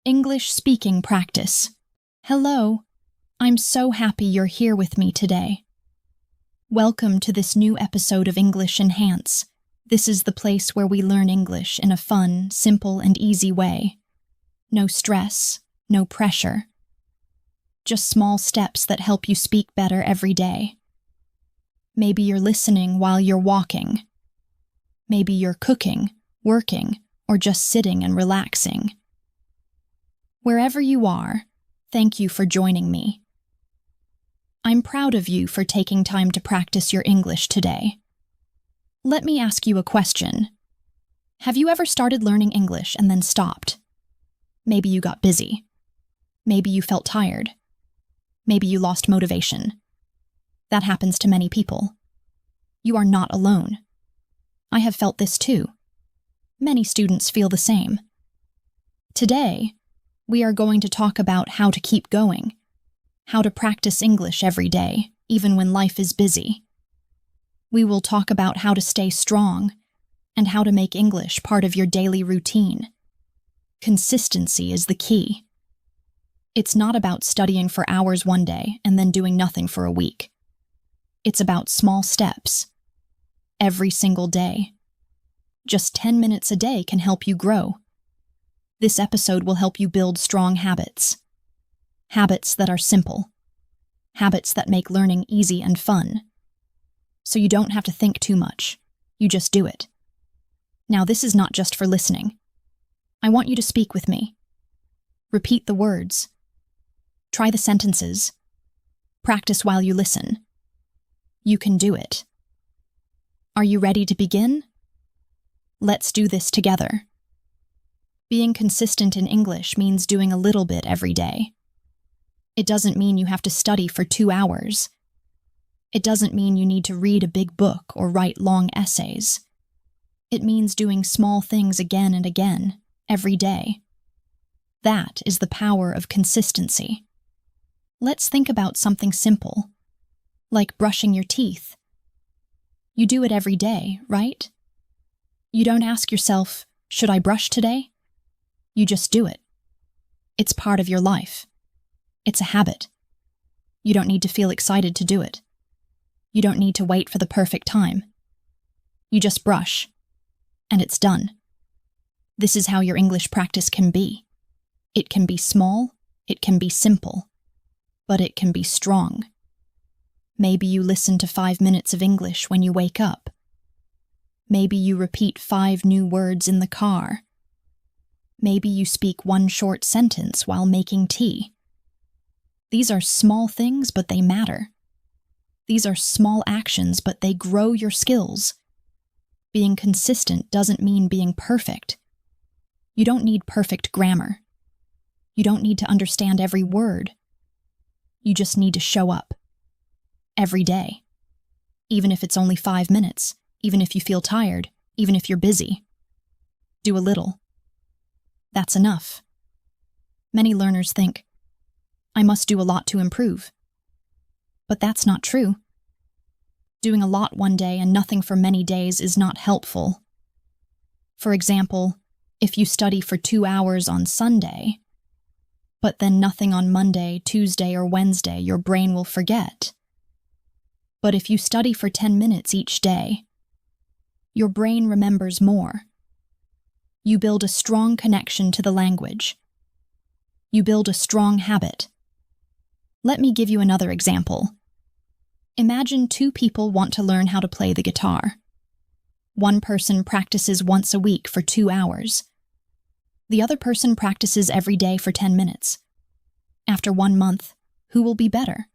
English speaking practice. Hello, I'm so happy you're here with me today. Welcome to this new episode of English Enhance. This is the place where we learn English in a fun, simple, and easy way. No stress, no pressure. Just small steps that help you speak better every day. Maybe you're listening while you're walking. Maybe you're cooking, working, or just sitting and relaxing. Wherever you are, thank you for joining me. I'm proud of you for taking time to practice your English today. Let me ask you a question. Have you ever started learning English and then stopped? Maybe you got busy. Maybe you felt tired. Maybe you lost motivation. That happens to many people. You are not alone. I have felt this too. Many students feel the same. Today, we are going to talk about how to keep going, how to practice English every day, even when life is busy. We will talk about how to stay strong and how to make English part of your daily routine. Consistency is the key. It's not about studying for hours one day and then doing nothing for a week. It's about small steps. Every single day. Just 10 minutes a day can help you grow. This episode will help you build strong habits. Habits that are simple. Habits that make learning easy and fun. So you don't have to think too much. You just do it. Now, this is not just for listening. I want you to speak with me. Repeat the words. Try the sentences. Practice while you listen. You can do it. Are you ready to begin? Let's do this together. Being consistent in English means doing a little bit every day. It doesn't mean you have to study for 2 hours. It doesn't mean you need to read a big book or write long essays. It means doing small things again and again, every day. That is the power of consistency. Let's think about something simple, like brushing your teeth. You do it every day, right? You don't ask yourself, should I brush today? You just do it. It's part of your life. It's a habit. You don't need to feel excited to do it. You don't need to wait for the perfect time. You just brush, and it's done. This is how your English practice can be. It can be small, it can be simple, but it can be strong. Maybe you listen to 5 minutes of English when you wake up. Maybe you repeat 5 new words in the car. Maybe you speak 1 short sentence while making tea. These are small things, but they matter. These are small actions, but they grow your skills. Being consistent doesn't mean being perfect. You don't need perfect grammar. You don't need to understand every word. You just need to show up. Every day. Even if it's only 5 minutes, even if you feel tired, even if you're busy. Do a little. That's enough. Many learners think, I must do a lot to improve. But that's not true. Doing a lot one day and nothing for many days is not helpful. For example, if you study for 2 hours on Sunday, but then nothing on Monday, Tuesday, or Wednesday, your brain will forget. But if you study for 10 minutes each day, your brain remembers more. You build a strong connection to the language. You build a strong habit. Let me give you another example. Imagine 2 people want to learn how to play the guitar. One person practices once a week for 2 hours. The other person practices every day for 10 minutes. After 1 month, who will be better?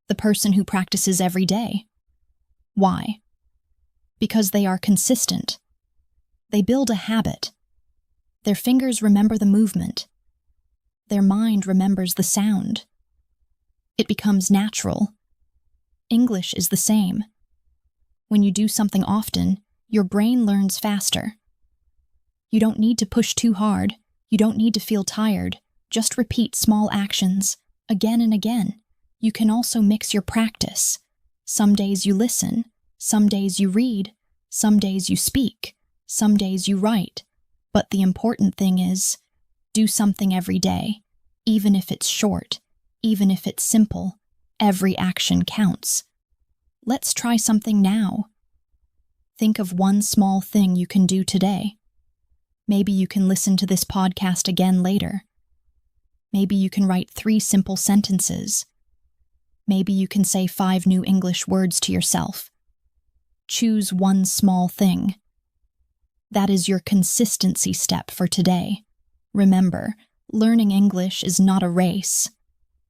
The person who practices every day. Why? Because they are consistent. They build a habit. Their fingers remember the movement. Their mind remembers the sound. It becomes natural. English is the same. When you do something often, your brain learns faster. You don't need to push too hard. You don't need to feel tired. Just repeat small actions, again and again. You can also mix your practice. Some days you listen. Some days you read. Some days you speak. Some days you write. But the important thing is, Do something every day, even if it's short, even if it's simple. Every action counts. Let's try something now. Think of one small thing you can do today. Maybe you can listen to this podcast again later. Maybe you can write 3 simple sentences. Maybe you can say 5 new English words to yourself. Choose one small thing. That is your consistency step for today. Remember, learning English is not a race.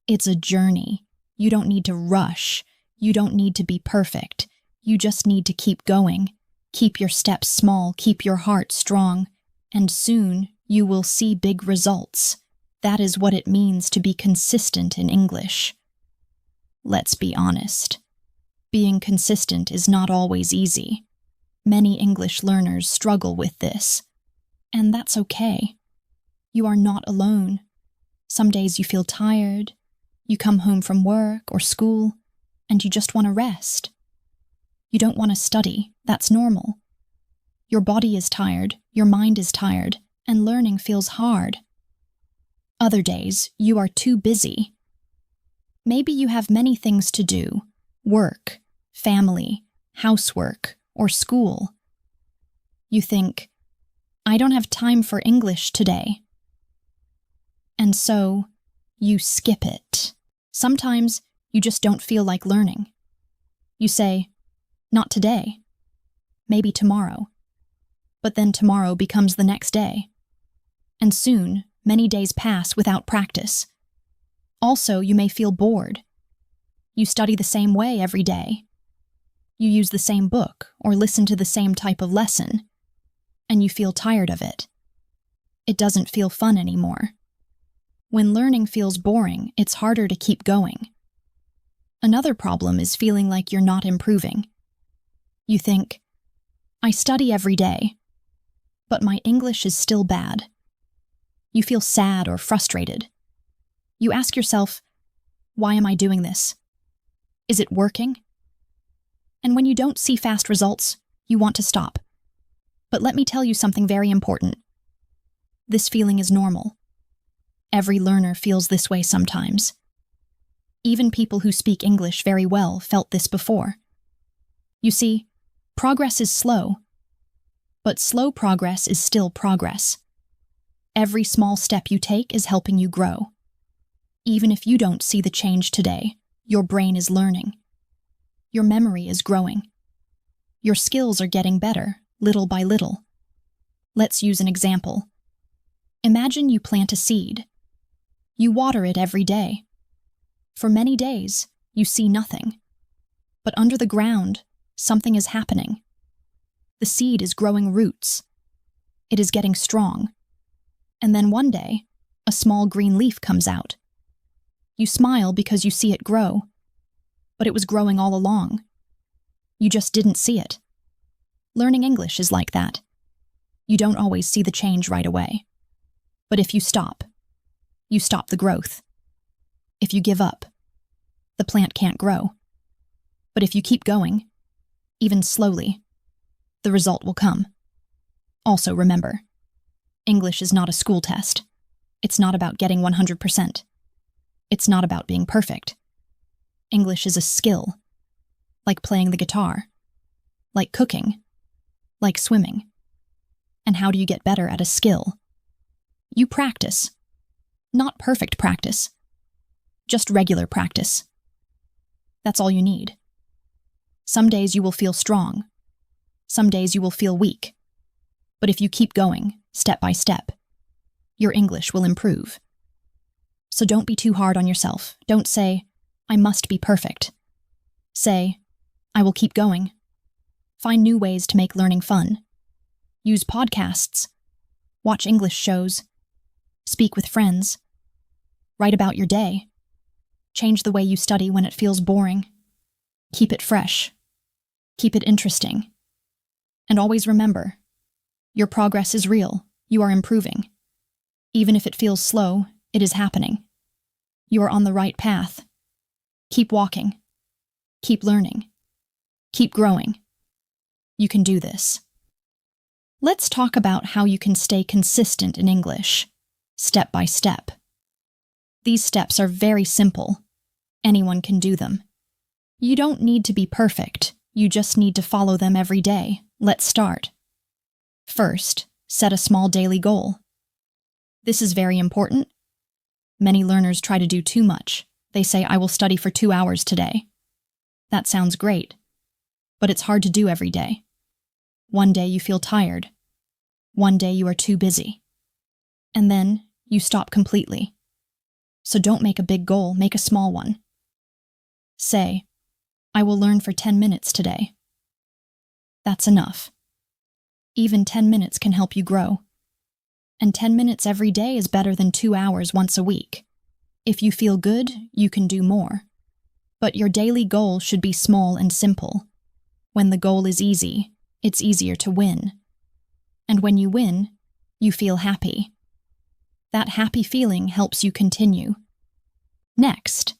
It's a journey. You don't need to rush. You don't need to be perfect. You just need to keep going. Keep your steps small, keep your heart strong, and soon you will see big results. That is what it means to be consistent in English. Let's be honest. Being consistent is not always easy. Many English learners struggle with this, and that's okay. You are not alone. Some days you feel tired, you come home from work or school, and you just want to rest. You don't want to study, that's normal. Your body is tired, your mind is tired, and learning feels hard. Other days, you are too busy. Maybe you have many things to do: work, family, housework, or school. You think, I don't have time for English today. And so, you skip it. Sometimes, you just don't feel like learning. You say, not today. Maybe tomorrow. But then tomorrow becomes the next day. And soon, many days pass without practice. Also, you may feel bored. You study the same way every day. You use the same book or listen to the same type of lesson, and you feel tired of it. It doesn't feel fun anymore. When learning feels boring, it's harder to keep going. Another problem is feeling like you're not improving. You think, I study every day, but my English is still bad. You feel sad or frustrated. You ask yourself, why am I doing this? Is it working? And when you don't see fast results, you want to stop. But let me tell you something very important. This feeling is normal. Every learner feels this way sometimes. Even people who speak English very well felt this before. You see, progress is slow, but slow progress is still progress. Every small step you take is helping you grow. Even if you don't see the change today, your brain is learning. Your memory is growing. Your skills are getting better, little by little. Let's use an example. Imagine you plant a seed. You water it every day. For many days, you see nothing. But under the ground, something is happening. The seed is growing roots. It is getting strong. And then one day, a small green leaf comes out. You smile because you see it grow, but it was growing all along. You just didn't see it. Learning English is like that. You don't always see the change right away. But if you stop the growth. If you give up, the plant can't grow. But if you keep going, even slowly, the result will come. Also remember, English is not a school test. It's not about getting 100%. It's not about being perfect. English is a skill, like playing the guitar, like cooking, like swimming. And how do you get better at a skill? You practice. Not perfect practice, just regular practice. That's all you need. Some days you will feel strong. Some days you will feel weak. But if you keep going, step by step, your English will improve. So don't be too hard on yourself. Don't say, I must be perfect. Say, I will keep going. Find new ways to make learning fun. Use podcasts. Watch English shows. Speak with friends. Write about your day. Change the way you study when it feels boring. Keep it fresh. Keep it interesting. And always remember, your progress is real. You are improving. Even if it feels slow, it is happening. You are on the right path. Keep walking. Keep learning. Keep growing. You can do this. Let's talk about how you can stay consistent in English. step by step. These steps are very simple. Anyone can do them. You don't need to be perfect. You just need to follow them every day. Let's start. First, set a small daily goal. This is very important. Many learners try to do too much. They say, I will study for 2 hours today. That sounds great, but it's hard to do every day. One day you feel tired. One day you are too busy. And then you stop completely. So don't make a big goal, make a small one. Say, I will learn for 10 minutes today. That's enough. Even 10 minutes can help you grow. And 10 minutes every day is better than 2 hours once a week. If you feel good, you can do more. But your daily goal should be small and simple. When the goal is easy, it's easier to win. And when you win, you feel happy. That happy feeling helps you continue. Next,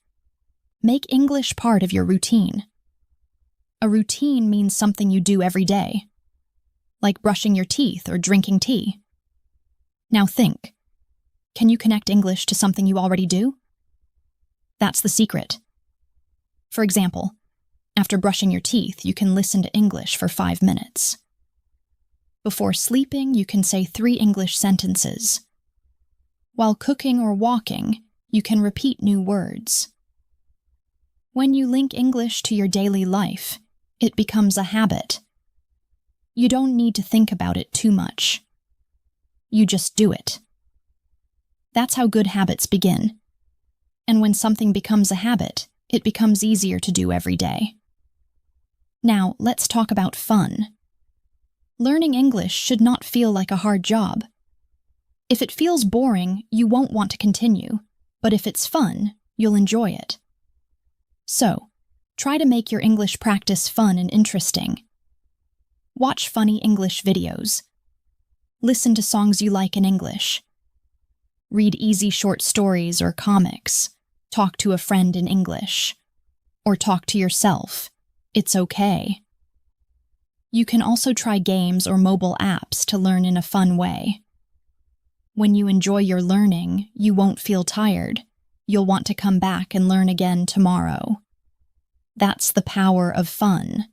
make English part of your routine. A routine means something you do every day, like brushing your teeth or drinking tea. Now think, can you connect English to something you already do? That's the secret. For example, after brushing your teeth, you can listen to English for 5 minutes. Before sleeping, you can say 3 English sentences. While cooking or walking, you can repeat new words. When you link English to your daily life, it becomes a habit. You don't need to think about it too much. You just do it. That's how good habits begin. And when something becomes a habit, it becomes easier to do every day. Now, let's talk about fun. Learning English should not feel like a hard job. If it feels boring, you won't want to continue, but if it's fun, you'll enjoy it. So, try to make your English practice fun and interesting. Watch funny English videos. Listen to songs you like in English. Read easy short stories or comics. Talk to a friend in English. Or talk to yourself. It's okay. You can also try games or mobile apps to learn in a fun way. When you enjoy your learning, you won't feel tired. You'll want to come back and learn again tomorrow. That's the power of fun.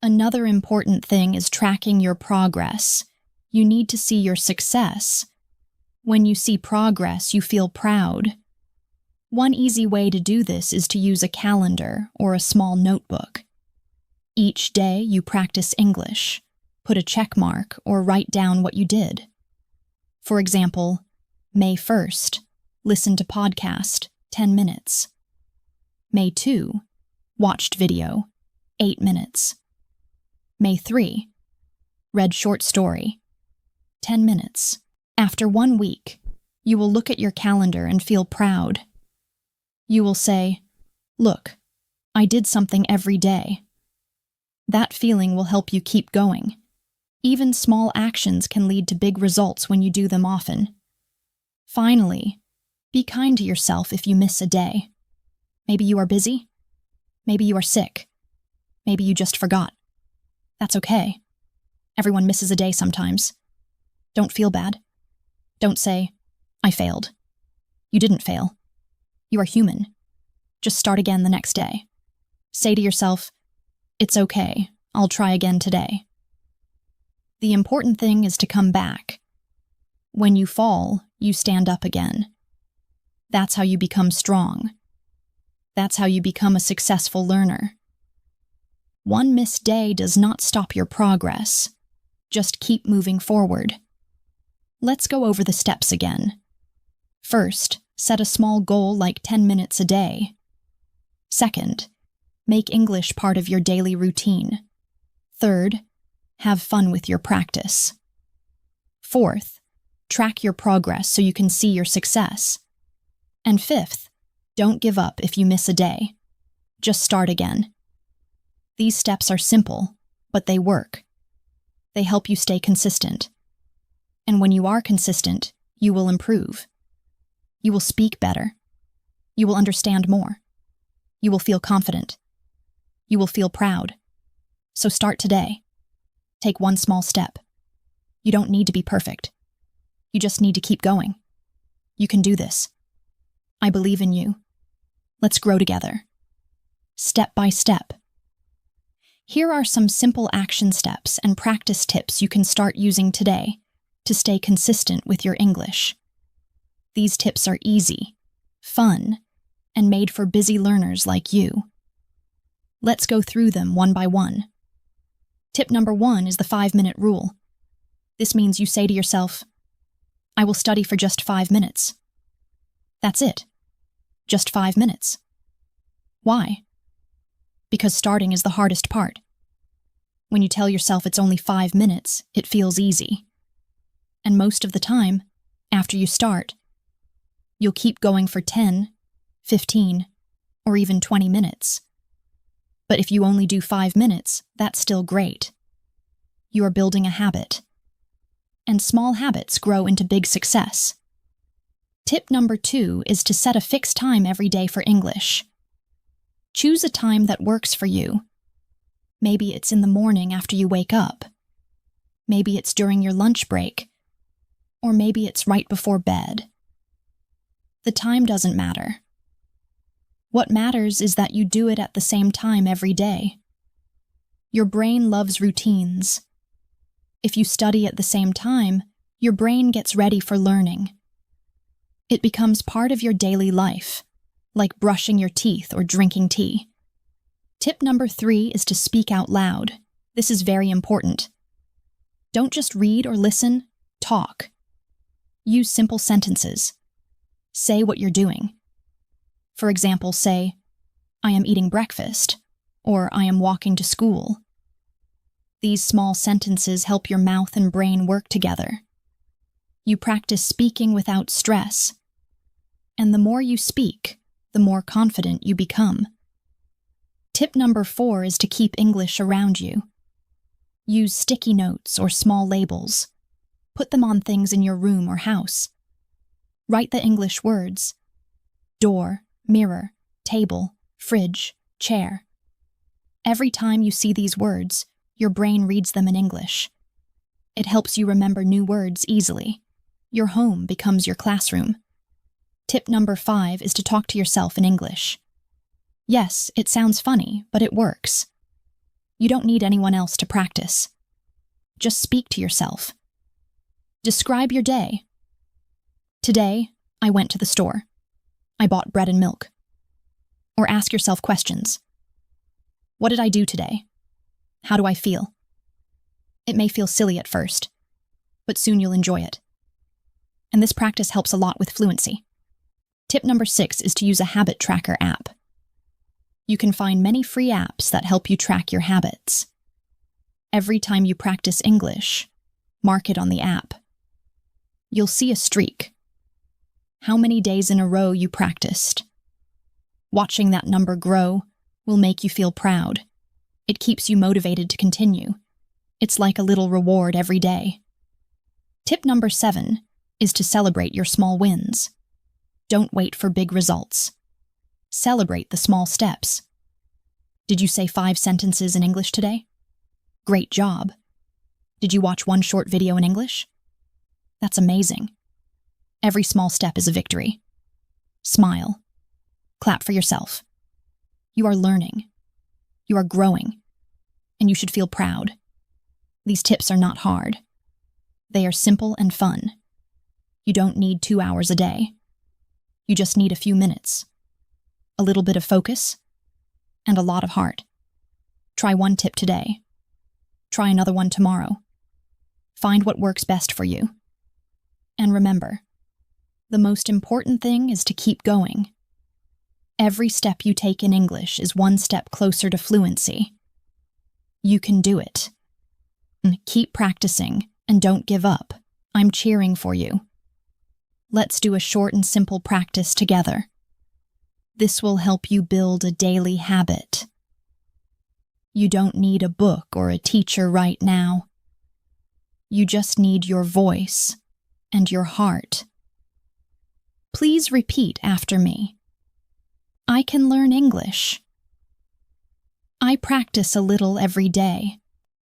Another important thing is tracking your progress. You need to see your success. When you see progress, you feel proud. One easy way to do this is to use a calendar or a small notebook. Each day you practice English. Put a check mark or write down what you did. For example, May 1st, listen to podcast, 10 minutes. May 2, watched video, 8 minutes. May 3, read short story, 10 minutes. After 1 week, you will look at your calendar and feel proud. You will say, look, I did something every day. That feeling will help you keep going. Even small actions can lead to big results when you do them often. Finally, be kind to yourself if you miss a day. Maybe you are busy. Maybe you are sick. Maybe you just forgot. That's okay. Everyone misses a day sometimes. Don't feel bad. Don't say, I failed. You didn't fail. You are human. Just start again the next day. Say to yourself, it's okay. I'll try again today. The important thing is to come back. When you fall, you stand up again. That's how you become strong. That's how you become a successful learner. One missed day does not stop your progress. Just keep moving forward. Let's go over the steps again. First, set a small goal like 10 minutes a day. Second, make English part of your daily routine. Third, have fun with your practice. Fourth, track your progress so you can see your success. And fifth, don't give up if you miss a day. Just start again. These steps are simple, but they work. They help you stay consistent. And when you are consistent, you will improve. You will speak better. You will understand more. You will feel confident. You will feel proud. So start today. Take one small step. You don't need to be perfect. You just need to keep going. You can do this. I believe in you. Let's grow together. Step by step. Here are some simple action steps and practice tips you can start using today to stay consistent with your English. These tips are easy, fun, and made for busy learners like you. Let's go through them one by one. Tip number 1 is the 5-minute rule. This means you say to yourself, I will study for just 5 minutes. That's it. Just 5 minutes. Why? Because starting is the hardest part. When you tell yourself it's only 5 minutes, it feels easy. And most of the time, after you start, you'll keep going for 10, 15, or even 20 minutes. But if you only do 5 minutes, that's still great. You are building a habit. And small habits grow into big success. Tip number 2 is to set a fixed time every day for English. Choose a time that works for you. Maybe it's in the morning after you wake up. Maybe it's during your lunch break. Or maybe it's right before bed. The time doesn't matter. What matters is that you do it at the same time every day. Your brain loves routines. If you study at the same time, your brain gets ready for learning. It becomes part of your daily life, like brushing your teeth or drinking tea. Tip number 3 is to speak out loud. This is very important. Don't just read or listen, talk. Use simple sentences. Say what you're doing. For example, say, I am eating breakfast, or I am walking to school. These small sentences help your mouth and brain work together. You practice speaking without stress. And the more you speak, the more confident you become. Tip number 4 is to keep English around you. Use sticky notes or small labels. Put them on things in your room or house. Write the English words: door, mirror, table, fridge, chair. Every time you see these words, your brain reads them in English. It helps you remember new words easily. Your home becomes your classroom. Tip number 5 is to talk to yourself in English. Yes, it sounds funny, but it works. You don't need anyone else to practice. Just speak to yourself. Describe your day. Today, I went to the store. I bought bread and milk. Or ask yourself questions. What did I do today? How do I feel? It may feel silly at first, but soon you'll enjoy it. And this practice helps a lot with fluency. Tip number 6 is to use a habit tracker app. You can find many free apps that help you track your habits. Every time you practice English, mark it on the app. You'll see a streak. How many days in a row you practiced. Watching that number grow will make you feel proud. It keeps you motivated to continue. It's like a little reward every day. Tip number 7 is to celebrate your small wins. Don't wait for big results. Celebrate the small steps. Did you say 5 sentences in English today? Great job. Did you watch one short video in English? That's amazing. Every small step is a victory. Smile. Clap for yourself. You are learning. You are growing. And you should feel proud. These tips are not hard. They are simple and fun. You don't need 2 hours a day. You just need a few minutes. A little bit of focus, and a lot of heart. Try one tip today. Try another one tomorrow. Find what works best for you. And remember, the most important thing is to keep going. Every step you take in English is one step closer to fluency. You can do it. Keep practicing and don't give up. I'm cheering for you. Let's do a short and simple practice together. This will help you build a daily habit. You don't need a book or a teacher right now. You just need your voice and your heart. Please repeat after me. I can learn English. I practice a little every day.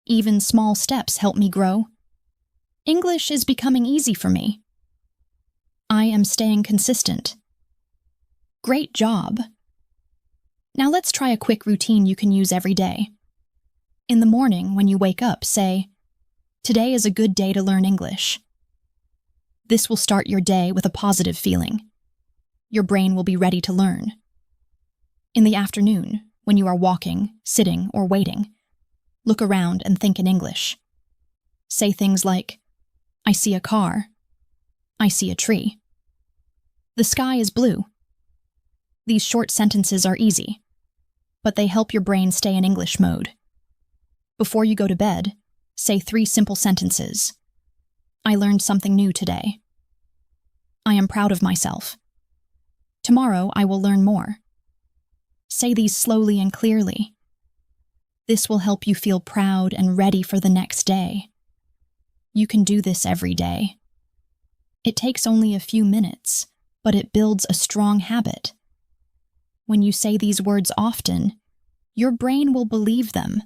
Even small steps help me grow. English is becoming easy for me. I am staying consistent. Great job. Now let's try a quick routine you can use every day. In the morning, when you wake up, say, "Today is a good day to learn English." This will start your day with a positive feeling. Your brain will be ready to learn. In the afternoon, when you are walking, sitting, or waiting, look around and think in English. Say things like, "I see a car. I see a tree. The sky is blue." These short sentences are easy, but they help your brain stay in English mode. Before you go to bed, say 3 simple sentences. I learned something new today. I am proud of myself. Tomorrow I will learn more. Say these slowly and clearly. This will help you feel proud and ready for the next day. You can do this every day. It takes only a few minutes, but it builds a strong habit. When you say these words often, your brain will believe them.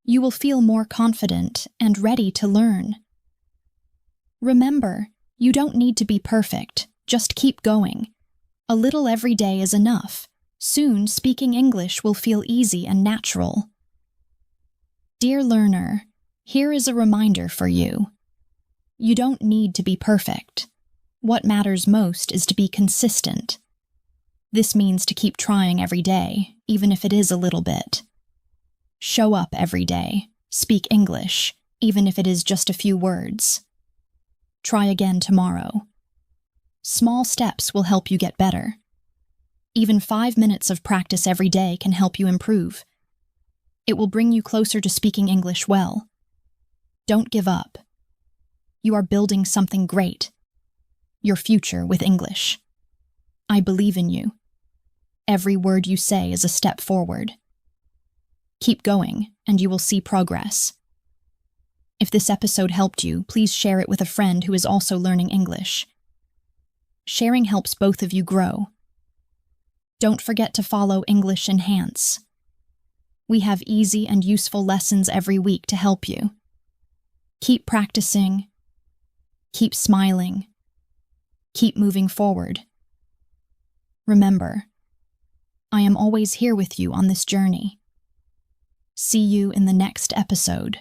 You will feel more confident and ready to learn. Remember, you don't need to be perfect. Just keep going. A little every day is enough. Soon, speaking English will feel easy and natural. Dear learner, here is a reminder for you. You don't need to be perfect. What matters most is to be consistent. This means to keep trying every day, even if it is a little bit. Show up every day. Speak English, even if it is just a few words. Try again tomorrow. Small steps will help you get better. Even 5 minutes of practice every day can help you improve. It will bring you closer to speaking English well. Don't give up. You are building something great. Your future with English. I believe in you. Every word you say is a step forward. Keep going, and you will see progress. If this episode helped you, please share it with a friend who is also learning English. Sharing helps both of you grow. Don't forget to follow English Enhance. We have easy and useful lessons every week to help you. Keep practicing. Keep smiling. Keep moving forward. Remember, I am always here with you on this journey. See you in the next episode.